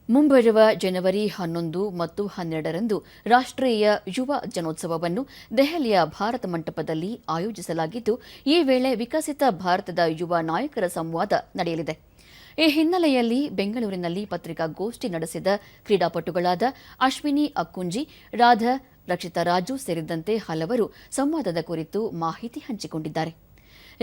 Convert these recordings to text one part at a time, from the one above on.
ಮುಂಬರುವ ಜನವರಿ 11 ಮತ್ತು 12ರಂದು ರಾಷ್ಟ್ರೀಯ ಯುವ ಜನೋತ್ಸವವನ್ನು ದೆಹಲಿಯ ಭಾರತ ಮಂಟಪದಲ್ಲಿ ಆಯೋಜಿಸಲಾಗಿದ್ದು, ಈ ವೇಳೆ ವಿಕಸಿತ ಭಾರತದ ಯುವ ನಾಯಕರ ಸಂವಾದ ನಡೆಯಲಿದೆ. ಈ ಹಿನ್ನೆಲೆಯಲ್ಲಿ ಬೆಂಗಳೂರಿನಲ್ಲಿ ಪತ್ರಿಕಾಗೋಷ್ಠಿ ನಡೆಸಿದ ಕ್ರೀಡಾಪಟುಗಳಾದ ಅಶ್ವಿನಿ ಅಕ್ಕುಂಜಿ, ರಾಧಾ, ರಕ್ಷಿತಾ ರಾಜು ಸೇರಿದಂತೆ ಹಲವರು ಸಂವಾದದ ಕುರಿತು ಮಾಹಿತಿ ಹಂಚಿಕೊಂಡಿದ್ದಾರೆ.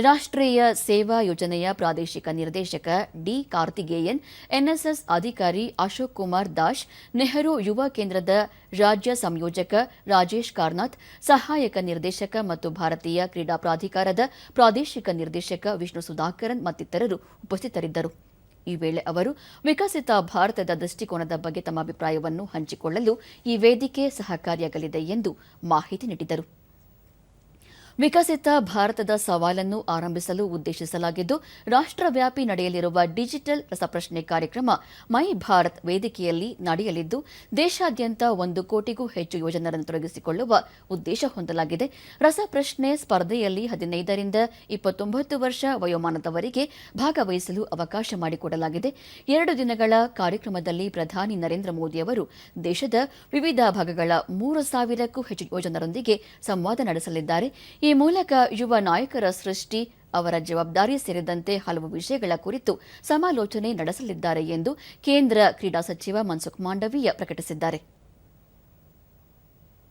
ರಾಷ್ಟ್ರೀಯ ಸೇವಾ ಯೋಜನೆಯ ಪ್ರಾದೇಶಿಕ ನಿರ್ದೇಶಕ ಡಿ ಕಾರ್ತಿಗೇಯನ್, ಎನ್ಎಸ್ಎಸ್ ಅಧಿಕಾರಿ ಅಶೋಕ್ ಕುಮಾರ್ ದಾಶ್, ನೆಹರು ಯುವ ಕೇಂದ್ರದ ರಾಜ್ಯ ಸಂಯೋಜಕ ರಾಜೇಶ್ ಕಾರ್ನಾಥ್, ಸಹಾಯಕ ನಿರ್ದೇಶಕ ಮತ್ತು ಭಾರತೀಯ ಕ್ರೀಡಾ ಪ್ರಾಧಿಕಾರದ ಪ್ರಾದೇಶಿಕ ನಿರ್ದೇಶಕ ವಿಷ್ಣು ಸುಧಾಕರನ್ ಮತ್ತಿತರರು ಉಪಸ್ಥಿತರಿದ್ದರು. ಈ ವೇಳೆ ಅವರು ವಿಕಸಿತ ಭಾರತದ ದೃಷ್ಟಿಕೋನದ ಬಗ್ಗೆ ತಮ್ಮ ಅಭಿಪ್ರಾಯವನ್ನು ಹಂಚಿಕೊಳ್ಳಲು ಈ ವೇದಿಕೆ ಸಹಕಾರಿಯಾಗಲಿದೆ ಎಂದು ಮಾಹಿತಿ ನೀಡಿದರು. ವಿಕಸಿತ ಭಾರತದ ಸವಾಲನ್ನು ಆರಂಭಿಸಲು ಉದ್ದೇಶಿಸಲಾಗಿದ್ದು, ರಾಷ್ಟ್ರವ್ಯಾಪಿ ನಡೆಯಲಿರುವ ಡಿಜಿಟಲ್ ರಸಪ್ರಶ್ನೆ ಕಾರ್ಯಕ್ರಮ ಮೈ ಭಾರತ್ ವೇದಿಕೆಯಲ್ಲಿ ನಡೆಯಲಿದ್ದು, ದೇಶಾದ್ಯಂತ 1 ಕೋಟಿಗೂ ಹೆಚ್ಚು ಯುವಜನರನ್ನು ತೊಡಗಿಸಿಕೊಳ್ಳುವ ಉದ್ದೇಶ ಹೊಂದಲಾಗಿದೆ. ರಸಪ್ರಶ್ನೆ ಸ್ಪರ್ಧೆಯಲ್ಲಿ 15 ರಿಂದ 29 ವರ್ಷ ವಯೋಮಾನದವರಿಗೆ ಭಾಗವಹಿಸಲು ಅವಕಾಶ ಮಾಡಿಕೊಡಲಾಗಿದೆ. 2 ದಿನಗಳ ಕಾರ್ಯಕ್ರಮದಲ್ಲಿ ಪ್ರಧಾನಿ ನರೇಂದ್ರ ಮೋದಿ ಅವರು ದೇಶದ ವಿವಿಧ ಭಾಗಗಳ 3,000ಕ್ಕೂ ಹೆಚ್ಚು ಯುವಜನರೊಂದಿಗೆ ಸಂವಾದ ನಡೆಸಲಿದ್ದಾರೆ. ಈ ಮೂಲಕ ಯುವ ನಾಯಕರ ಸೃಷ್ಟಿ, ಅವರ ಜವಾಬ್ದಾರಿ ಸೇರಿದಂತೆ ಹಲವು ವಿಷಯಗಳ ಕುರಿತು ಸಮಾಲೋಚನೆ ನಡೆಸಲಿದ್ದಾರೆ ಎಂದು ಕೇಂದ್ರ ಕ್ರೀಡಾ ಸಚಿವ ಮನ್ಸುಖ್ ಮಾಂಡವೀಯ ಪ್ರಕಟಿಸಿದ್ದಾರೆ.